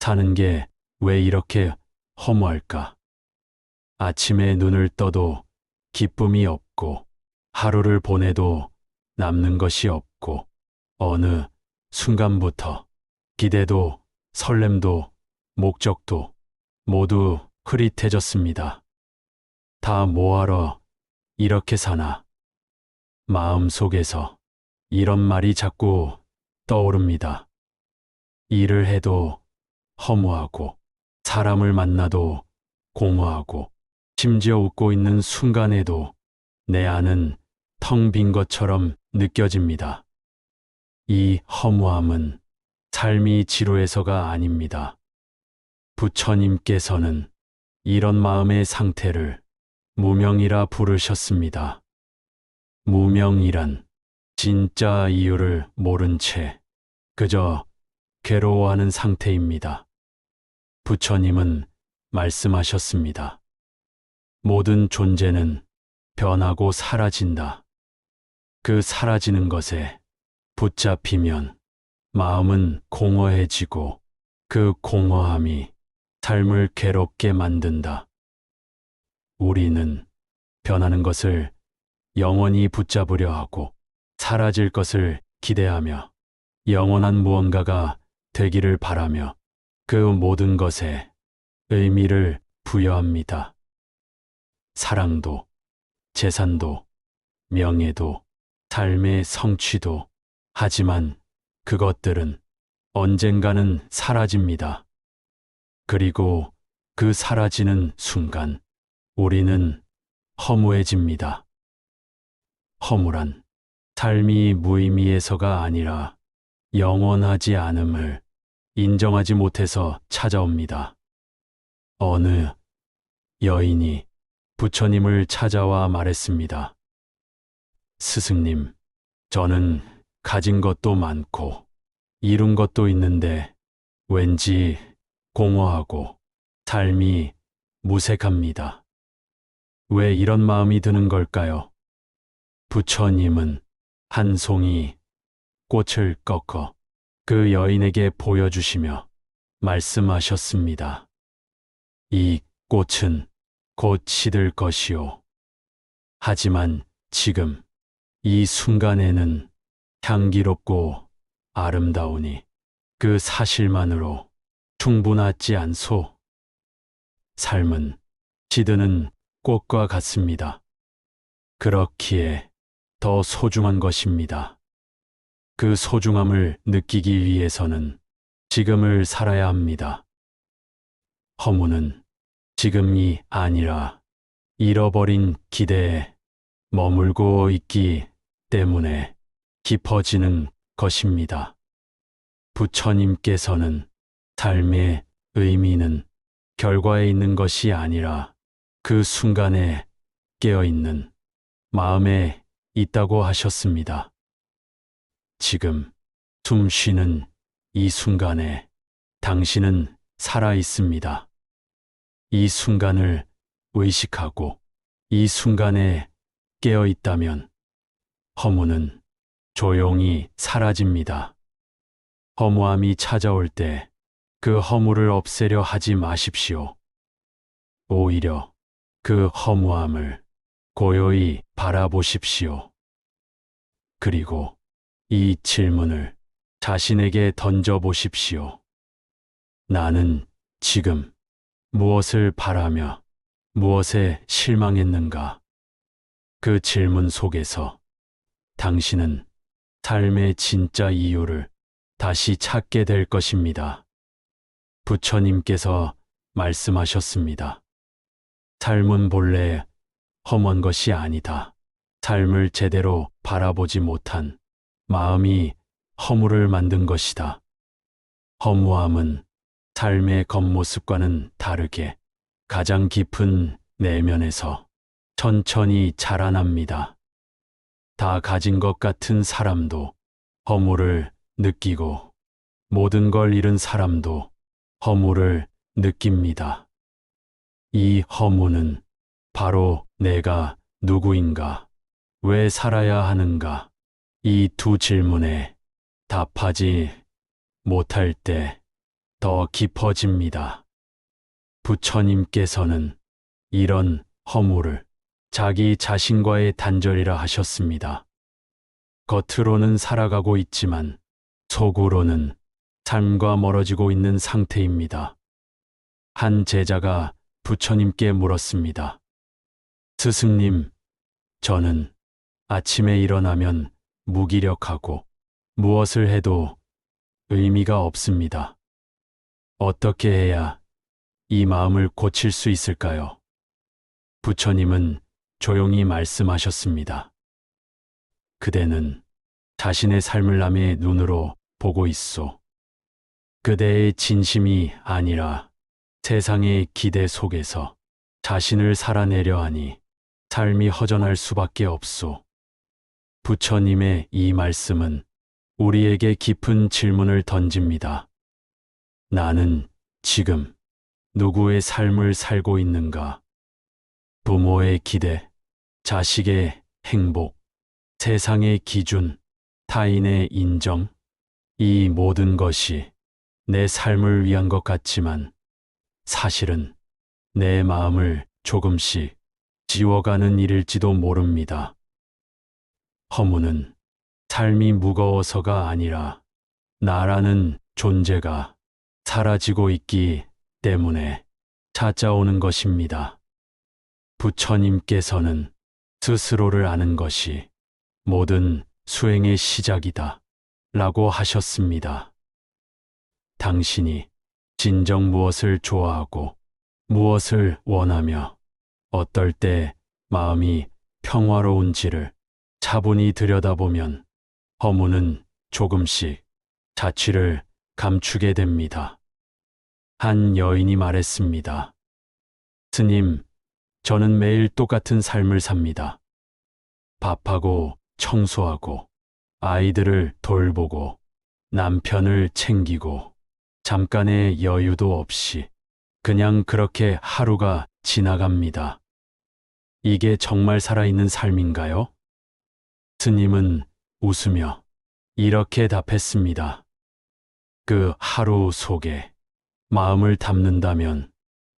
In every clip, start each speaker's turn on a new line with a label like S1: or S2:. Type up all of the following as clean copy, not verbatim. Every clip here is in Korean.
S1: 사는 게 왜 이렇게 허무할까? 아침에 눈을 떠도 기쁨이 없고, 하루를 보내도 남는 것이 없고, 어느 순간부터 기대도 설렘도 목적도 모두 흐릿해졌습니다. 다 뭐하러 이렇게 사나? 마음 속에서 이런 말이 자꾸 떠오릅니다. 일을 해도 허무하고, 사람을 만나도 공허하고, 심지어 웃고 있는 순간에도 내 안은 텅 빈 것처럼 느껴집니다. 이 허무함은 삶이 지루해서가 아닙니다. 부처님께서는 이런 마음의 상태를 무명이라 부르셨습니다. 무명이란 진짜 이유를 모른 채 그저 괴로워하는 상태입니다. 부처님은 말씀하셨습니다. 모든 존재는 변하고 사라진다. 그 사라지는 것에 붙잡히면 마음은 공허해지고 그 공허함이 삶을 괴롭게 만든다. 우리는 변하는 것을 영원히 붙잡으려 하고 사라질 것을 기대하며 영원한 무언가가 되기를 바라며 그 모든 것에 의미를 부여합니다. 사랑도, 재산도, 명예도, 삶의 성취도. 하지만 그것들은 언젠가는 사라집니다. 그리고 그 사라지는 순간 우리는 허무해집니다. 허무란 삶이 무의미해서가 아니라 영원하지 않음을 인정하지 못해서 찾아옵니다. 어느 여인이 부처님을 찾아와 말했습니다. 스승님, 저는 가진 것도 많고 이룬 것도 있는데 왠지 공허하고 삶이 무색합니다. 왜 이런 마음이 드는 걸까요? 부처님은 한 송이 꽃을 꺾어 그 여인에게 보여주시며 말씀하셨습니다. 이 꽃은 곧 시들 것이요. 하지만 지금 이 순간에는 향기롭고 아름다우니 그 사실만으로 충분하지 않소. 삶은 시드는 꽃과 같습니다. 그렇기에 더 소중한 것입니다. 그 소중함을 느끼기 위해서는 지금을 살아야 합니다. 허무는 지금이 아니라 잃어버린 기대에 머물고 있기 때문에 깊어지는 것입니다. 부처님께서는 삶의 의미는 결과에 있는 것이 아니라 그 순간에 깨어있는 마음에 있다고 하셨습니다. 지금 숨 쉬는 이 순간에 당신은 살아 있습니다. 이 순간을 의식하고 이 순간에 깨어 있다면 허무는 조용히 사라집니다. 허무함이 찾아올 때 그 허무를 없애려 하지 마십시오. 오히려 그 허무함을 고요히 바라보십시오. 그리고 이 질문을 자신에게 던져보십시오. 나는 지금 무엇을 바라며 무엇에 실망했는가? 그 질문 속에서 당신은 삶의 진짜 이유를 다시 찾게 될 것입니다. 부처님께서 말씀하셨습니다. 삶은 본래 험한 것이 아니다. 삶을 제대로 바라보지 못한 마음이 허무를 만든 것이다. 허무함은 삶의 겉모습과는 다르게 가장 깊은 내면에서 천천히 자라납니다. 다 가진 것 같은 사람도 허무를 느끼고 모든 걸 잃은 사람도 허무를 느낍니다. 이 허무는 바로 내가 누구인가, 왜 살아야 하는가, 이 두 질문에 답하지 못할 때 더 깊어집니다. 부처님께서는 이런 허물을 자기 자신과의 단절이라 하셨습니다. 겉으로는 살아가고 있지만 속으로는 삶과 멀어지고 있는 상태입니다. 한 제자가 부처님께 물었습니다. 스승님, 저는 아침에 일어나면 무기력하고 무엇을 해도 의미가 없습니다. 어떻게 해야 이 마음을 고칠 수 있을까요? 부처님은 조용히 말씀하셨습니다. 그대는 자신의 삶을 남의 눈으로 보고 있소. 그대의 진심이 아니라 세상의 기대 속에서 자신을 살아내려 하니 삶이 허전할 수밖에 없소. 부처님의 이 말씀은 우리에게 깊은 질문을 던집니다. 나는 지금 누구의 삶을 살고 있는가? 부모의 기대, 자식의 행복, 세상의 기준, 타인의 인정, 이 모든 것이 내 삶을 위한 것 같지만 사실은 내 마음을 조금씩 지워가는 일일지도 모릅니다. 허무는 삶이 무거워서가 아니라 나라는 존재가 사라지고 있기 때문에 찾아오는 것입니다. 부처님께서는 스스로를 아는 것이 모든 수행의 시작이다 라고 하셨습니다. 당신이 진정 무엇을 좋아하고 무엇을 원하며 어떨 때 마음이 평화로운지를 차분히 들여다보면 허무는 조금씩 자취를 감추게 됩니다. 한 여인이 말했습니다. 스님, 저는 매일 똑같은 삶을 삽니다. 밥하고 청소하고 아이들을 돌보고 남편을 챙기고 잠깐의 여유도 없이 그냥 그렇게 하루가 지나갑니다. 이게 정말 살아있는 삶인가요? 스님은 웃으며 이렇게 답했습니다. 그 하루 속에 마음을 담는다면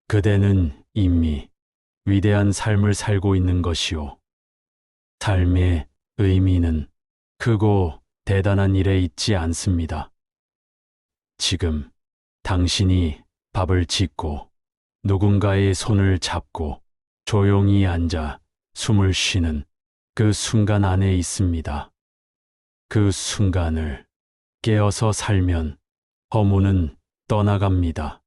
S1: 그대는 이미 위대한 삶을 살고 있는 것이오. 삶의 의미는 크고 대단한 일에 있지 않습니다. 지금 당신이 밥을 짓고 누군가의 손을 잡고 조용히 앉아 숨을 쉬는 그 순간 안에 있습니다. 그 순간을 깨어서 살면 허무는 떠나갑니다.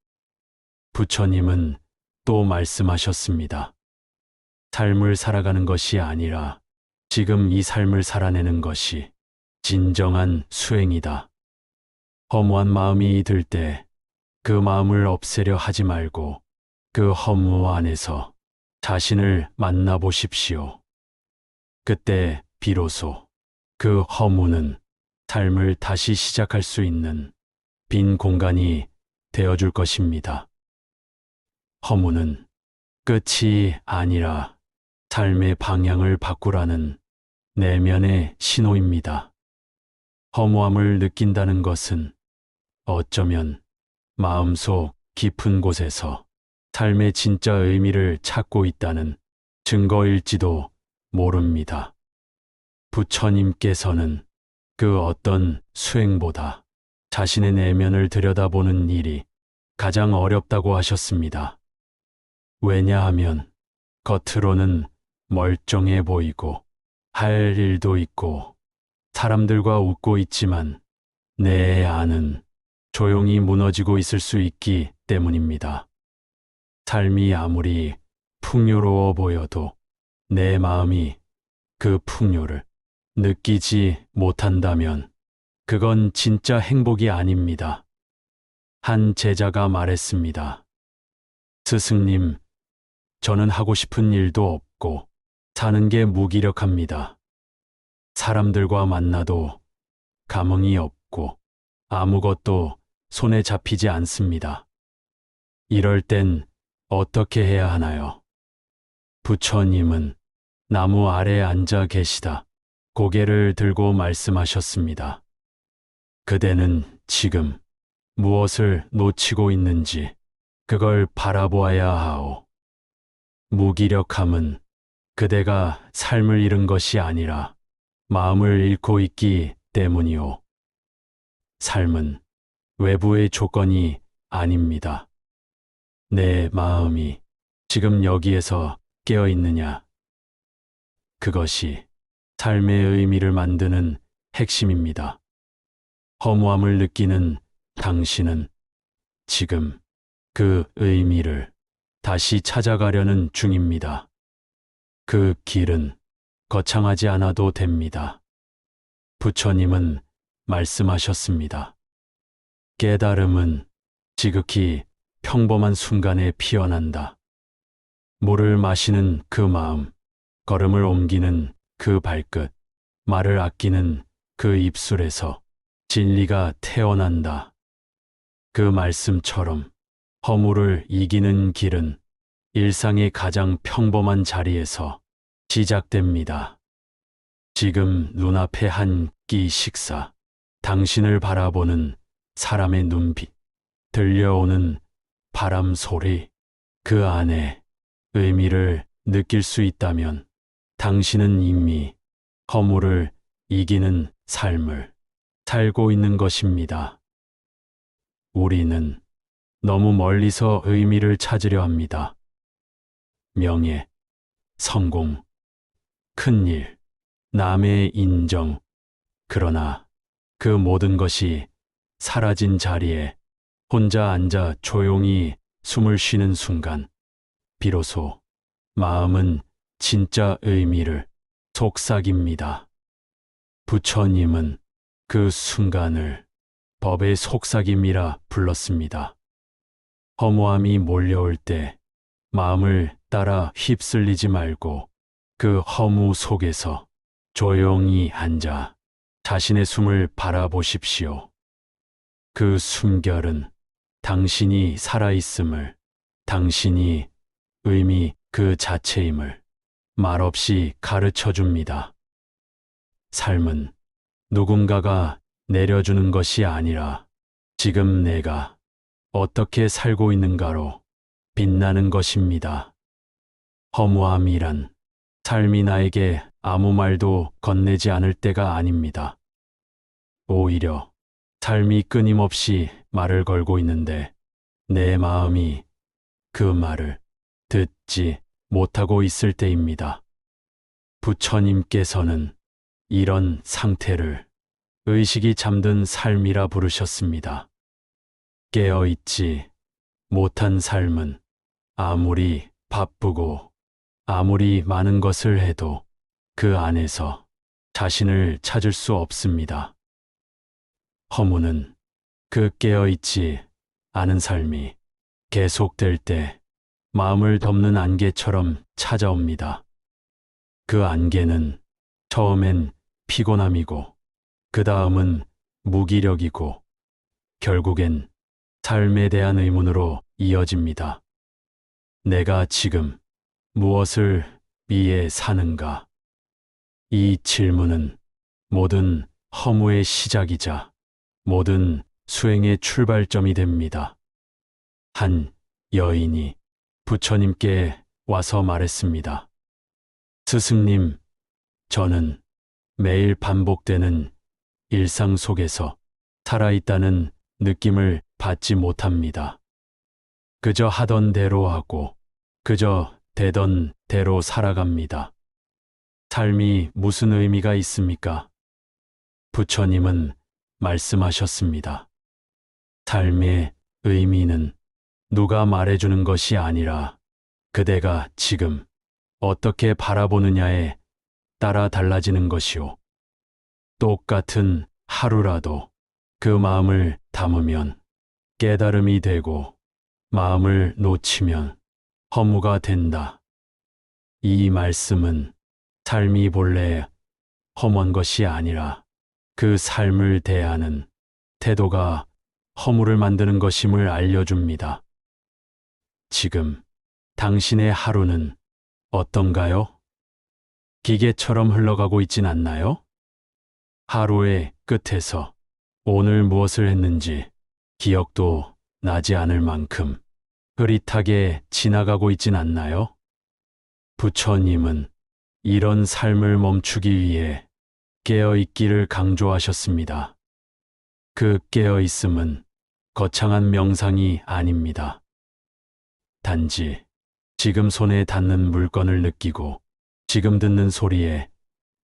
S1: 부처님은 또 말씀하셨습니다. 삶을 살아가는 것이 아니라 지금 이 삶을 살아내는 것이 진정한 수행이다. 허무한 마음이 들 때 그 마음을 없애려 하지 말고 그 허무 안에서 자신을 만나보십시오. 그때 비로소 그 허무는 삶을 다시 시작할 수 있는 빈 공간이 되어줄 것입니다. 허무는 끝이 아니라 삶의 방향을 바꾸라는 내면의 신호입니다. 허무함을 느낀다는 것은 어쩌면 마음속 깊은 곳에서 삶의 진짜 의미를 찾고 있다는 증거일지도 모릅니다. 부처님께서는 그 어떤 수행보다 자신의 내면을 들여다보는 일이 가장 어렵다고 하셨습니다. 왜냐하면 겉으로는 멀쩡해 보이고 할 일도 있고 사람들과 웃고 있지만 내 안은 조용히 무너지고 있을 수 있기 때문입니다. 삶이 아무리 풍요로워 보여도 내 마음이 그 풍요를 느끼지 못한다면 그건 진짜 행복이 아닙니다. 한 제자가 말했습니다. 스승님, 저는 하고 싶은 일도 없고 사는 게 무기력합니다. 사람들과 만나도 감흥이 없고 아무것도 손에 잡히지 않습니다. 이럴 땐 어떻게 해야 하나요? 부처님은 나무 아래에 앉아 계시다 고개를 들고 말씀하셨습니다. 그대는 지금 무엇을 놓치고 있는지 그걸 바라보아야 하오. 무기력함은 그대가 삶을 잃은 것이 아니라 마음을 잃고 있기 때문이오. 삶은 외부의 조건이 아닙니다. 내 마음이 지금 여기에서 깨어 있느냐. 그것이 삶의 의미를 만드는 핵심입니다. 허무함을 느끼는 당신은 지금 그 의미를 다시 찾아가려는 중입니다. 그 길은 거창하지 않아도 됩니다. 부처님은 말씀하셨습니다. 깨달음은 지극히 평범한 순간에 피어난다. 물을 마시는 그 마음, 걸음을 옮기는 그 발끝, 말을 아끼는 그 입술에서 진리가 태어난다. 그 말씀처럼 허물을 이기는 길은 일상의 가장 평범한 자리에서 시작됩니다. 지금 눈앞에 한 끼 식사, 당신을 바라보는 사람의 눈빛, 들려오는 바람 소리, 그 안에 의미를 느낄 수 있다면 당신은 이미 허물을 이기는 삶을 살고 있는 것입니다. 우리는 너무 멀리서 의미를 찾으려 합니다. 명예, 성공, 큰일, 남의 인정. 그러나 그 모든 것이 사라진 자리에 혼자 앉아 조용히 숨을 쉬는 순간, 비로소 마음은 진짜 의미를 속삭입니다. 부처님은 그 순간을 법의 속삭임이라 불렀습니다. 허무함이 몰려올 때 마음을 따라 휩쓸리지 말고 그 허무 속에서 조용히 앉아 자신의 숨을 바라보십시오. 그 숨결은 당신이 살아있음을, 당신이 의미 그 자체임을 말없이 가르쳐 줍니다. 삶은 누군가가 내려주는 것이 아니라 지금 내가 어떻게 살고 있는가로 빛나는 것입니다. 허무함이란 삶이 나에게 아무 말도 건네지 않을 때가 아닙니다. 오히려 삶이 끊임없이 말을 걸고 있는데 내 마음이 그 말을 듣지 못하고 있을 때입니다. 부처님께서는 이런 상태를 의식이 잠든 삶이라 부르셨습니다. 깨어있지 못한 삶은 아무리 바쁘고 아무리 많은 것을 해도 그 안에서 자신을 찾을 수 없습니다. 허무는 그 깨어있지 않은 삶이 계속될 때 마음을 덮는 안개처럼 찾아옵니다. 그 안개는 처음엔 피곤함이고 그 다음은 무기력이고 결국엔 삶에 대한 의문으로 이어집니다. 내가 지금 무엇을 위해 사는가? 이 질문은 모든 허무의 시작이자 모든 수행의 출발점이 됩니다. 한 여인이 부처님께 와서 말했습니다. 스승님, 저는 매일 반복되는 일상 속에서 살아있다는 느낌을 받지 못합니다. 그저 하던 대로 하고 그저 되던 대로 살아갑니다. 삶이 무슨 의미가 있습니까? 부처님은 말씀하셨습니다. 삶의 의미는 누가 말해주는 것이 아니라 그대가 지금 어떻게 바라보느냐에 따라 달라지는 것이오. 똑같은 하루라도 그 마음을 담으면 깨달음이 되고 마음을 놓치면 허무가 된다. 이 말씀은 삶이 본래 험한 것이 아니라 그 삶을 대하는 태도가 허무를 만드는 것임을 알려줍니다. 지금 당신의 하루는 어떤가요? 기계처럼 흘러가고 있진 않나요? 하루의 끝에서 오늘 무엇을 했는지 기억도 나지 않을 만큼 흐릿하게 지나가고 있진 않나요? 부처님은 이런 삶을 멈추기 위해 깨어있기를 강조하셨습니다. 그 깨어있음은 거창한 명상이 아닙니다. 단지 지금 손에 닿는 물건을 느끼고, 지금 듣는 소리에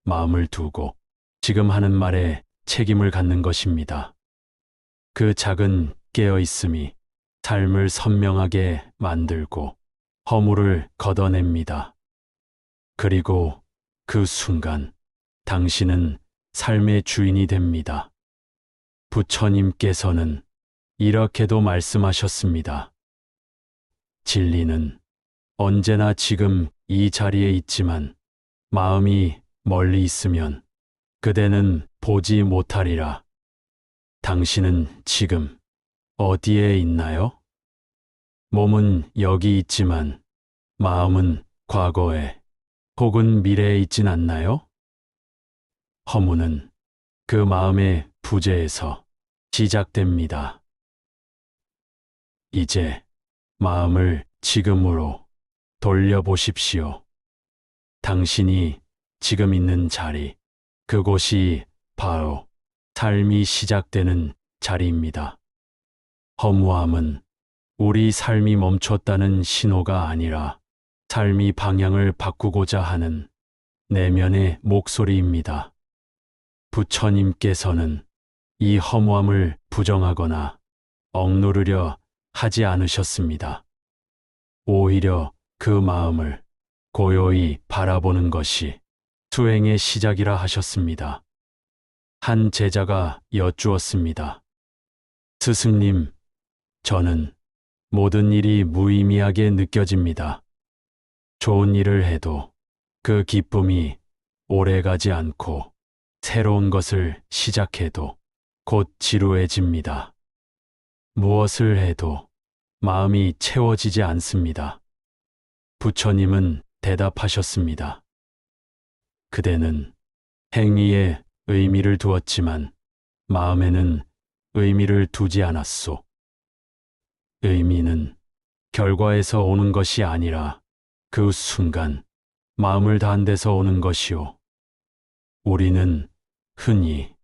S1: 마음을 두고, 지금 하는 말에 책임을 갖는 것입니다. 그 작은 깨어있음이 삶을 선명하게 만들고 허물을 걷어냅니다. 그리고 그 순간 당신은 삶의 주인이 됩니다. 부처님께서는 이렇게도 말씀하셨습니다. 진리는 언제나 지금 이 자리에 있지만 마음이 멀리 있으면 그대는 보지 못하리라. 당신은 지금 어디에 있나요? 몸은 여기 있지만 마음은 과거에 혹은 미래에 있진 않나요? 허무는 그 마음의 부재에서 시작됩니다. 이제 마음을 지금으로 돌려보십시오. 당신이 지금 있는 자리, 그곳이 바로 삶이 시작되는 자리입니다. 허무함은 우리 삶이 멈췄다는 신호가 아니라 삶이 방향을 바꾸고자 하는 내면의 목소리입니다. 부처님께서는 이 허무함을 부정하거나 억누르려 하지 않으셨습니다. 오히려 그 마음을 고요히 바라보는 것이 수행의 시작이라 하셨습니다. 한 제자가 여쭈었습니다. 스승님, 저는 모든 일이 무의미하게 느껴집니다. 좋은 일을 해도 그 기쁨이 오래가지 않고 새로운 것을 시작해도 곧 지루해집니다. 무엇을 해도 마음이 채워지지 않습니다. 부처님은 대답하셨습니다. 그대는 행위에 의미를 두었지만 마음에는 의미를 두지 않았소. 의미는 결과에서 오는 것이 아니라 그 순간 마음을 다한 데서 오는 것이오. 우리는 흔히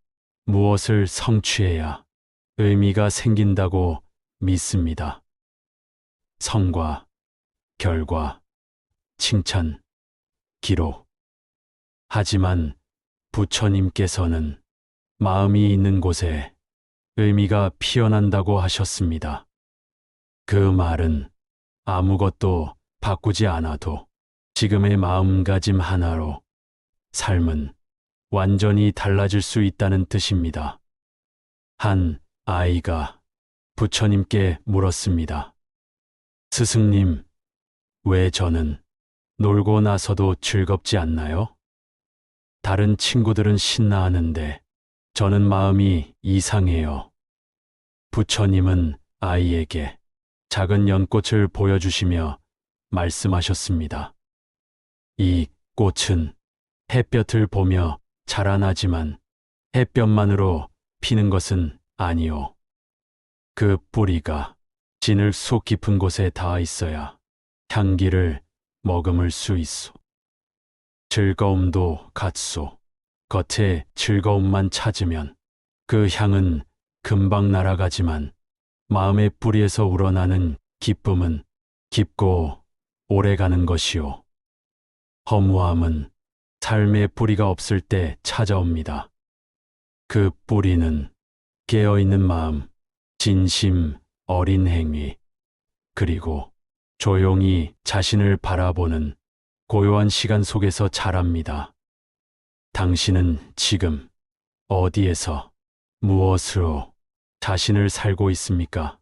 S1: 무엇을 성취해야 의미가 생긴다고 믿습니다. 성과, 결과, 칭찬, 기록. 하지만 부처님께서는 마음이 있는 곳에 의미가 피어난다고 하셨습니다. 그 말은 아무것도 바꾸지 않아도 지금의 마음가짐 하나로 삶은 완전히 달라질 수 있다는 뜻입니다. 한 아이가 부처님께 물었습니다. 스승님, 왜 저는 놀고 나서도 즐겁지 않나요? 다른 친구들은 신나하는데 저는 마음이 이상해요. 부처님은 아이에게 작은 연꽃을 보여주시며 말씀하셨습니다. 이 꽃은 햇볕을 보며 자라나지만 햇볕만으로 피는 것은 아니오. 그 뿌리가 진흙 속 깊은 곳에 닿아 있어야 향기를 머금을 수 있소. 즐거움도 같소. 겉에 즐거움만 찾으면 그 향은 금방 날아가지만 마음의 뿌리에서 우러나는 기쁨은 깊고 오래가는 것이오. 허무함은 삶의 뿌리가 없을 때 찾아옵니다. 그 뿌리는 깨어있는 마음, 진심 어린 행위, 그리고 조용히 자신을 바라보는 고요한 시간 속에서 자랍니다. 당신은 지금 어디에서 무엇으로 자신을 살고 있습니까?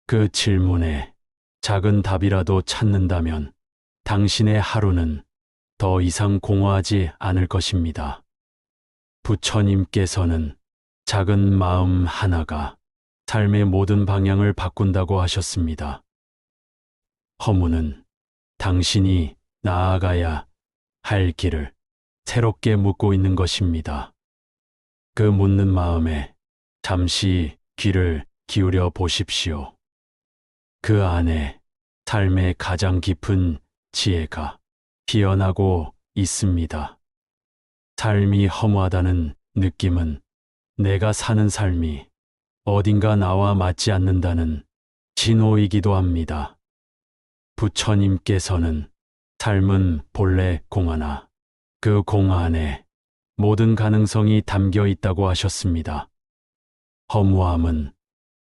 S1: 그 질문에 작은 답이라도 찾는다면 당신의 하루는 더 이상 공허하지 않을 것입니다. 부처님께서는 작은 마음 하나가 삶의 모든 방향을 바꾼다고 하셨습니다. 허무는 당신이 나아가야 할 길을 새롭게 묻고 있는 것입니다. 그 묻는 마음에 잠시 귀를 기울여 보십시오. 그 안에 삶의 가장 깊은 지혜가 피어나고 있습니다. 삶이 허무하다는 느낌은 내가 사는 삶이 어딘가 나와 맞지 않는다는 신호이기도 합니다. 부처님께서는 삶은 본래 공하나 그 공하 안에 모든 가능성이 담겨 있다고 하셨습니다. 허무함은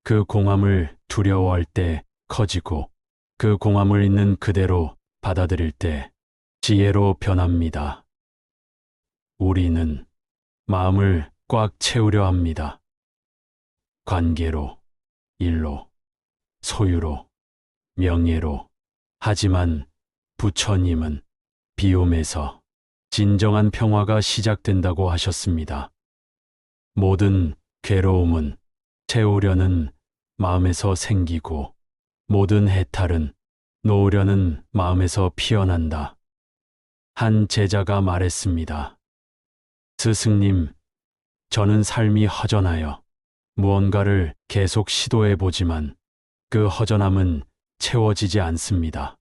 S1: 그 공함을 두려워할 때 커지고 그 공함을 있는 그대로 받아들일 때 지혜로 변합니다. 우리는 마음을 꽉 채우려 합니다. 관계로, 일로, 소유로, 명예로. 하지만 부처님은 비움에서 진정한 평화가 시작된다고 하셨습니다. 모든 괴로움은 채우려는 마음에서 생기고 모든 해탈은 놓으려는 마음에서 피어난다. 한 제자가 말했습니다. 스승님, 저는 삶이 허전하여 무언가를 계속 시도해보지만 그 허전함은 채워지지 않습니다.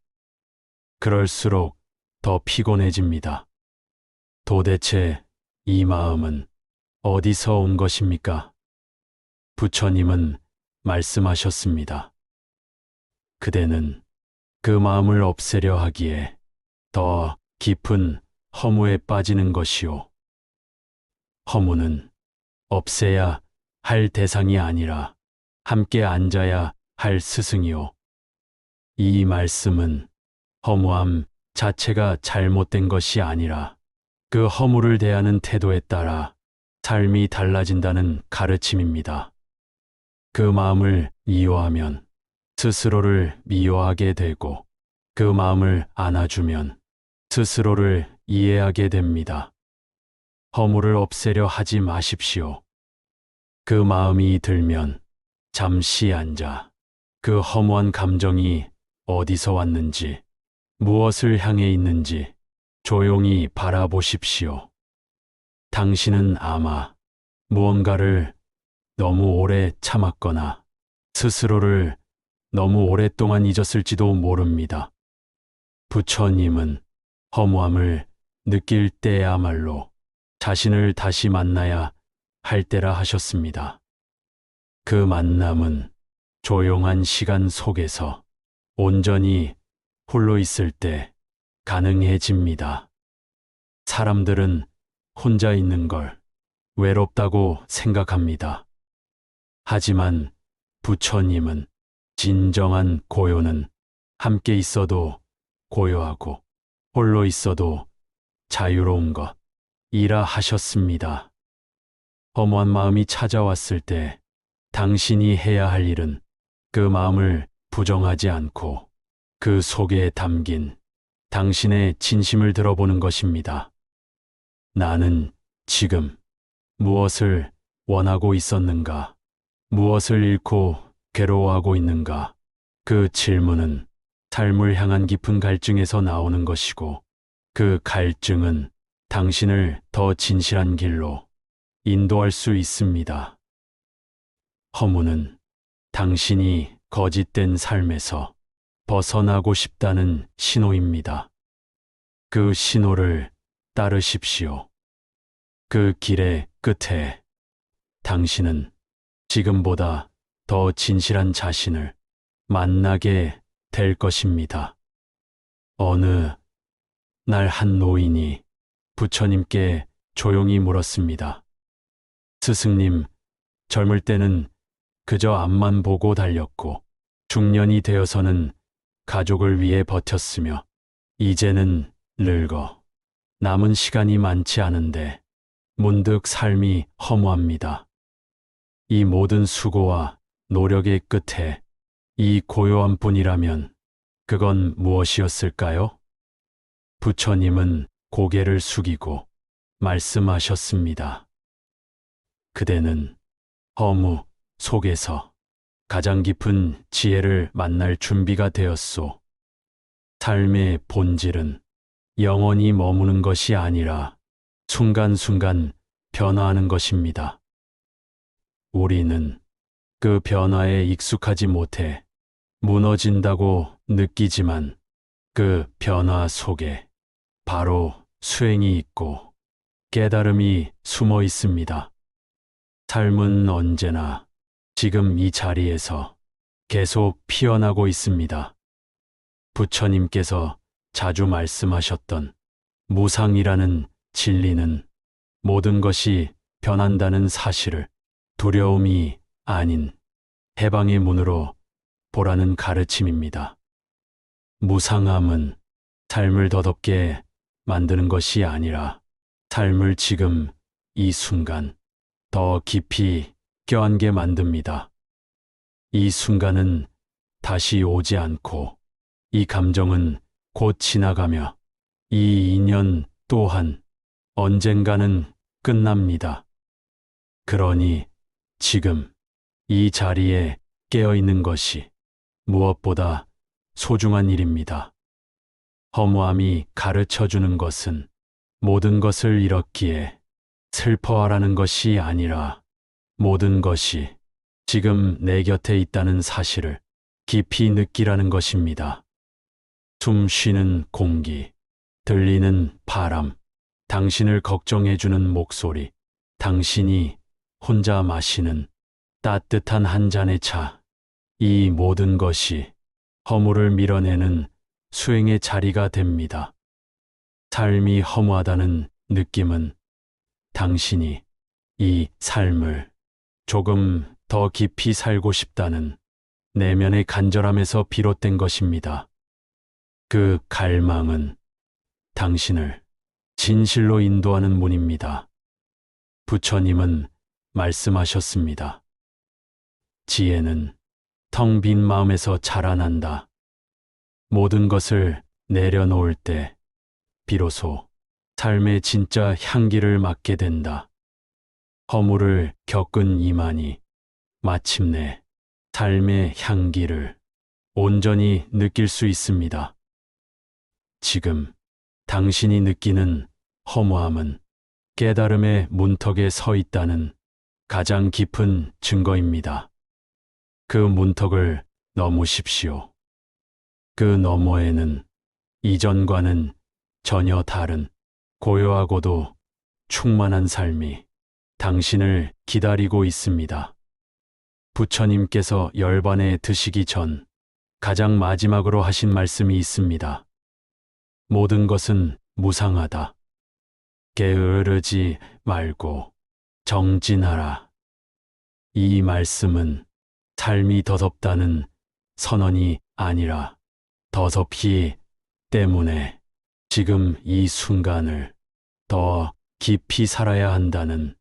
S1: 그럴수록 더 피곤해집니다. 도대체 이 마음은 어디서 온 것입니까? 부처님은 말씀하셨습니다. 그대는 그 마음을 없애려 하기에 더 깊은 허무에 빠지는 것이오. 허무는 없애야 할 대상이 아니라 함께 앉아야 할 스승이오. 이 말씀은 허무함 자체가 잘못된 것이 아니라 그 허무를 대하는 태도에 따라 삶이 달라진다는 가르침입니다. 그 마음을 이해하면 스스로를 미워하게 되고 그 마음을 안아주면 스스로를 이해하게 됩니다. 허무를 없애려 하지 마십시오. 그 마음이 들면 잠시 앉아 그 허무한 감정이 어디서 왔는지, 무엇을 향해 있는지 조용히 바라보십시오. 당신은 아마 무언가를 너무 오래 참았거나 스스로를 너무 오랫동안 잊었을지도 모릅니다. 부처님은 허무함을 느낄 때야말로 자신을 다시 만나야 할 때라 하셨습니다. 그 만남은 조용한 시간 속에서 온전히 홀로 있을 때 가능해집니다. 사람들은 혼자 있는 걸 외롭다고 생각합니다. 하지만 부처님은 진정한 고요는 함께 있어도 고요하고 홀로 있어도 자유로운 것이라 하셨습니다. 허무한 마음이 찾아왔을 때 당신이 해야 할 일은 그 마음을 부정하지 않고 그 속에 담긴 당신의 진심을 들어보는 것입니다. 나는 지금 무엇을 원하고 있었는가? 무엇을 잃고 괴로워하고 있는가? 그 질문은 삶을 향한 깊은 갈증에서 나오는 것이고 그 갈증은 당신을 더 진실한 길로 인도할 수 있습니다. 허무는 당신이 거짓된 삶에서 벗어나고 싶다는 신호입니다. 그 신호를 따르십시오. 그 길의 끝에 당신은 지금보다 더 진실한 자신을 만나게 될 것입니다. 어느 날 한 노인이 부처님께 조용히 물었습니다. 스승님, 젊을 때는 그저 앞만 보고 달렸고 중년이 되어서는 가족을 위해 버텼으며 이제는 늙어 남은 시간이 많지 않은데 문득 삶이 허무합니다. 이 모든 수고와 노력의 끝에 이 고요한 뿐이라면 그건 무엇이었을까요? 부처님은 고개를 숙이고 말씀하셨습니다. 그대는 허무 속에서 가장 깊은 지혜를 만날 준비가 되었소. 삶의 본질은 영원히 머무는 것이 아니라 순간순간 변화하는 것입니다. 우리는 그 변화에 익숙하지 못해 무너진다고 느끼지만 그 변화 속에 바로 수행이 있고 깨달음이 숨어 있습니다. 삶은 언제나 지금 이 자리에서 계속 피어나고 있습니다. 부처님께서 자주 말씀하셨던 무상이라는 진리는 모든 것이 변한다는 사실을 두려움이 아닌 해방의 문으로 보라는 가르침입니다. 무상함은 삶을 더덥게 만드는 것이 아니라 삶을 지금 이 순간 더 깊이 껴안게 만듭니다. 이 순간은 다시 오지 않고 이 감정은 곧 지나가며 이 인연 또한 언젠가는 끝납니다. 그러니 지금 이 자리에 깨어 있는 것이 무엇보다 소중한 일입니다. 허무함이 가르쳐 주는 것은 모든 것을 잃었기에 슬퍼하라는 것이 아니라 모든 것이 지금 내 곁에 있다는 사실을 깊이 느끼라는 것입니다. 숨 쉬는 공기, 들리는 바람, 당신을 걱정해주는 목소리, 당신이 혼자 마시는 따뜻한 한 잔의 차, 이 모든 것이 허무를 밀어내는 수행의 자리가 됩니다. 삶이 허무하다는 느낌은 당신이 이 삶을 조금 더 깊이 살고 싶다는 내면의 간절함에서 비롯된 것입니다. 그 갈망은 당신을 진실로 인도하는 문입니다. 부처님은 말씀하셨습니다. 지혜는 텅 빈 마음에서 자라난다. 모든 것을 내려놓을 때 비로소 삶의 진짜 향기를 맡게 된다. 허물을 겪은 이만이 마침내 삶의 향기를 온전히 느낄 수 있습니다. 지금 당신이 느끼는 허무함은 깨달음의 문턱에 서 있다는 가장 깊은 증거입니다. 그 문턱을 넘으십시오. 그 너머에는 이전과는 전혀 다른 고요하고도 충만한 삶이 당신을 기다리고 있습니다. 부처님께서 열반에 드시기 전 가장 마지막으로 하신 말씀이 있습니다. 모든 것은 무상하다. 게으르지 말고 정진하라. 이 말씀은 삶이 더덥다는 선언이 아니라 더덥기 때문에 지금 이 순간을 더 깊이 살아야 한다는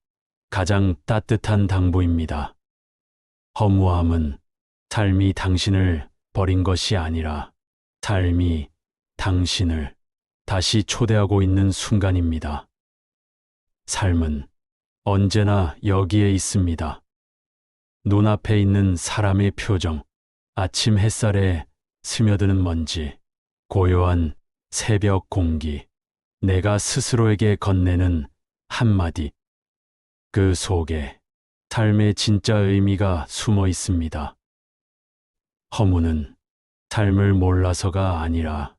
S1: 가장 따뜻한 당부입니다. 허무함은 삶이 당신을 버린 것이 아니라 삶이 당신을 다시 초대하고 있는 순간입니다. 삶은 언제나 여기에 있습니다. 눈앞에 있는 사람의 표정, 아침 햇살에 스며드는 먼지, 고요한 새벽 공기, 내가 스스로에게 건네는 한마디, 그 속에 삶의 진짜 의미가 숨어 있습니다. 허무는 삶을 몰라서가 아니라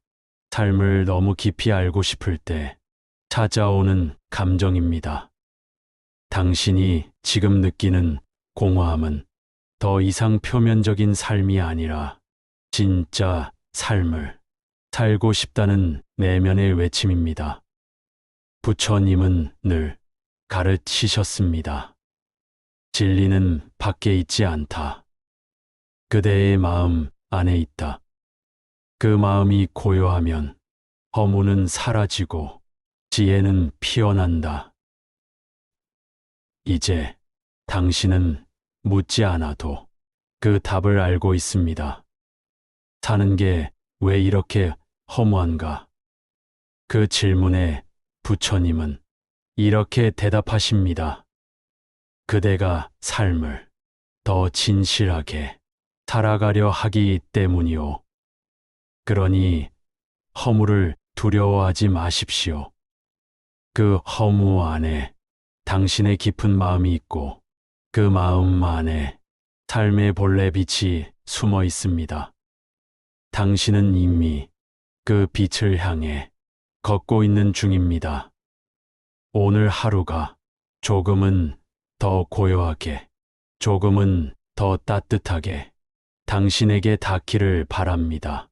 S1: 삶을 너무 깊이 알고 싶을 때 찾아오는 감정입니다. 당신이 지금 느끼는 공허함은 더 이상 표면적인 삶이 아니라 진짜 삶을 살고 싶다는 내면의 외침입니다. 부처님은 늘 가르치셨습니다. 진리는 밖에 있지 않다. 그대의 마음 안에 있다. 그 마음이 고요하면 허무는 사라지고 지혜는 피어난다. 이제 당신은 묻지 않아도 그 답을 알고 있습니다. 사는 게 왜 이렇게 허무한가? 그 질문에 부처님은 이렇게 대답하십니다. 그대가 삶을 더 진실하게 살아가려 하기 때문이오. 그러니 허무를 두려워하지 마십시오. 그 허무 안에 당신의 깊은 마음이 있고 그 마음 안에 삶의 본래 빛이 숨어 있습니다. 당신은 이미 그 빛을 향해 걷고 있는 중입니다. 오늘 하루가 조금은 더 고요하게, 조금은 더 따뜻하게 당신에게 닿기를 바랍니다.